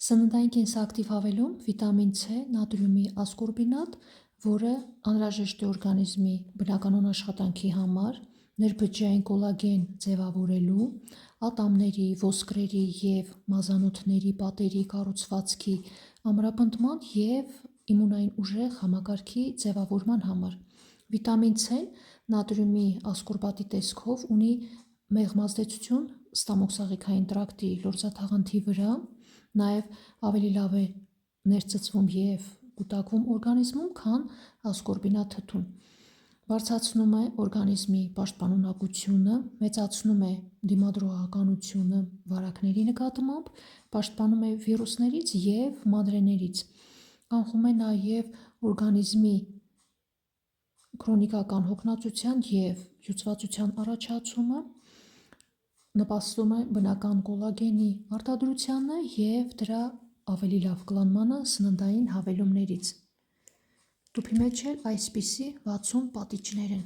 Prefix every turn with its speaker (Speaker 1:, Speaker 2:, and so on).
Speaker 1: Սննդային կենսակտիվ հավելում վիտամին C, նատրիումի ասկորբինատ, որը անհրաժեշտ է օրգանիզմի բնականոն աշխատանքի համար, ներբջջային կոլագեն ձևավորելու, ատամների, ոսկրերի և մազանոթների պատերի կառուցվածքի ամրապնդման և իմունային ուժեղ համակարգի ձևավորման համար։ Վիտամին C-ն նատրիումի ասկորբատի տեսքով ունի մեղմ ազդեցություն ստամոքսաղիքային տրակտի լորձաթաղանթի վրա, նաև ավելի լավ է ներծծվում և կուտակվում օրգանիզմում, քան ասկորբինատ թթուն։ Բարձրացնում է օրգանիզմի պաշտպանունակությունը, մեծացնում է դիմադրողականությունը վարակների նկատմամբ, պաշտպանում է վիրուսներից և մանրէներից, կանխում է նաև օրգանիզմի քրոնիկական հոգնածության և հյուծվածության առաջացումը, նպաստում է բնական կոլագենի արտադրությանը և դրա ավելի լավ կլանմանը սննդային հավելումներից։ Տուփի մեջ էլ այսպիսի 60 պատիճներ են։